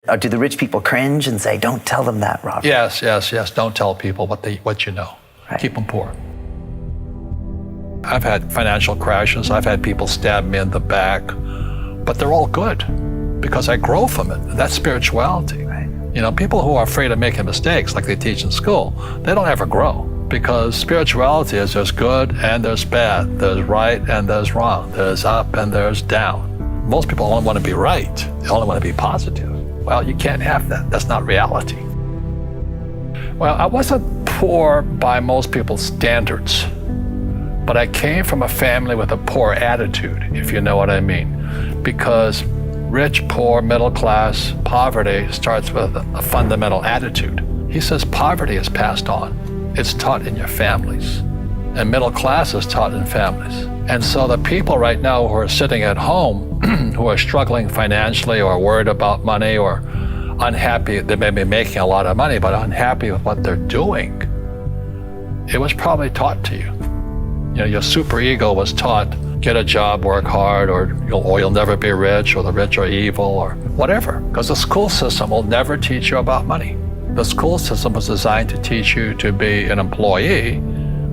Or do the rich people cringe and say, don't tell them that, Robert? Yes. Don't tell people what you know. Right. Keep them poor. I've had financial crashes. I've had people stab me in the back, but they're all good because I grow from it. That's spirituality. Right. You know, people who are afraid of making mistakes like they teach in school, they don't ever grow, because spirituality is there's good and there's bad. There's right and there's wrong. There's up and there's down. Most people only want to be right. They only want to be positive. Well, you can't have that. That's not reality. Well, I wasn't poor by most people's standards, but I came from a family with a poor attitude, if you know what I mean. Because rich, poor, middle class, poverty starts with a fundamental attitude. He says poverty is passed on. It's taught in your families. And middle class is taught in families. And so the people right now who are sitting at home, who are struggling financially or worried about money or unhappy, they may be making a lot of money, but unhappy with what they're doing, it was probably taught to you. You know, your superego was taught, get a job, work hard, or you'll never be rich, or the rich are evil, or whatever. Because the school system will never teach you about money. The school system was designed to teach you to be an employee,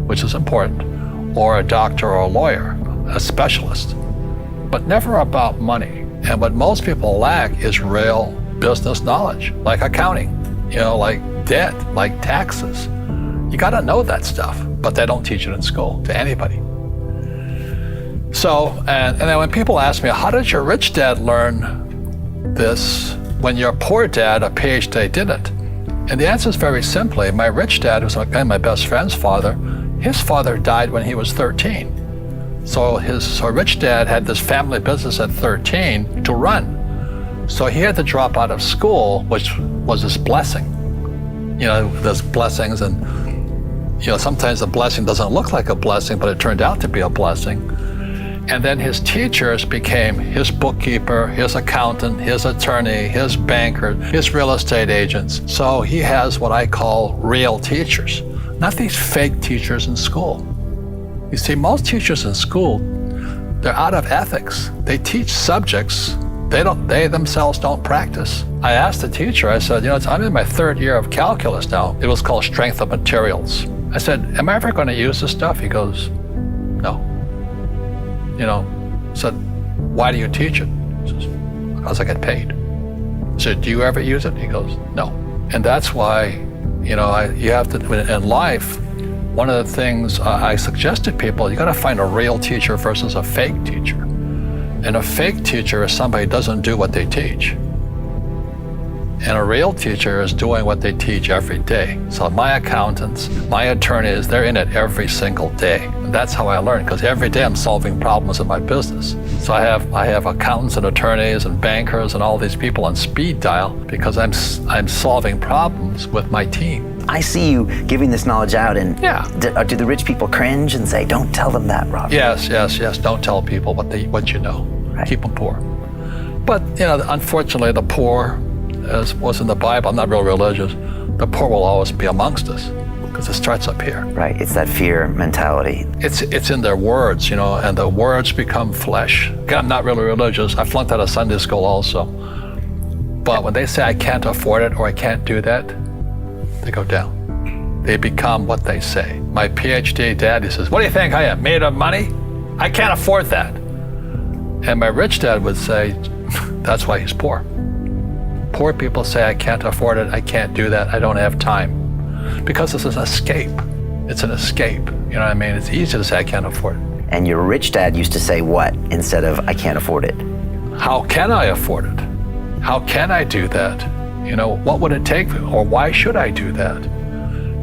which is important, or a doctor or a lawyer, a specialist, but never about money. And what most people lack is real business knowledge, like accounting, like debt, like taxes. You gotta know that stuff, but they don't teach it in school to anybody. So, and then when people ask me, how did your rich dad learn this when your poor dad, a PhD, didn't? And the answer is very simply, my rich dad, who's again my best friend's father, his father died when he was 13. So his rich dad had this family business at 13 to run. So he had to drop out of school, which was his blessing. There's blessings, and sometimes the blessing doesn't look like a blessing, but it turned out to be a blessing. And then his teachers became his bookkeeper, his accountant, his attorney, his banker, his real estate agents. So he has what I call real teachers, not these fake teachers in school. You see, most teachers in school, they're out of ethics. They teach subjects they themselves don't practice. I asked the teacher, I said, I'm in my third year of calculus now. It was called strength of materials. I said, am I ever going to use this stuff? He goes, no. I said, why do you teach it? He says, because I get paid. I said, do you ever use it? He goes, no. And that's why, you have to, in life, one of the things I suggest to people, you got to find a real teacher versus a fake teacher. And a fake teacher is somebody who doesn't do what they teach. And a real teacher is doing what they teach every day. So my accountants, my attorneys, they're in it every single day. And that's how I learn, because every day I'm solving problems in my business. So I have accountants and attorneys and bankers and all these people on speed dial because I'm solving problems with my team. I see you giving this knowledge out, and yeah. Do the rich people cringe and say, don't tell them that, Robert? Yes. Don't tell people what you know. Right. Keep them poor. But, unfortunately, the poor, as was in the Bible, I'm not real religious, the poor will always be amongst us because it starts up here. Right, it's that fear mentality. It's in their words, and the words become flesh. Again, I'm not really religious. I flunked out of Sunday school also. But when they say I can't afford it or I can't do that, they go down. They become what they say. My PhD dad, he says, what do you think I am, made of money? I can't afford that. And my rich dad would say, that's why he's poor. Poor people say, I can't afford it, I can't do that, I don't have time. Because it's an escape. It's an escape. You know what I mean? It's easy to say, I can't afford it. And your rich dad used to say what instead of, I can't afford it? How can I afford it? How can I do that? What would it take, or why should I do that?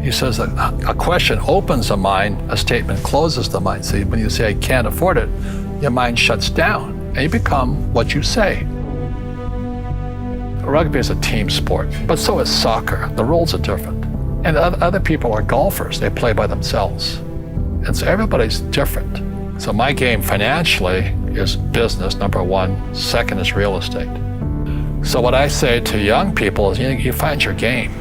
He says a question opens the mind, a statement closes the mind. See, when you say, I can't afford it, your mind shuts down, and you become what you say. Rugby is a team sport, but so is soccer. The rules are different. And other people are golfers. They play by themselves. And so everybody's different. So my game financially is business, number one. Second is real estate. So what I say to young people is, you find your game.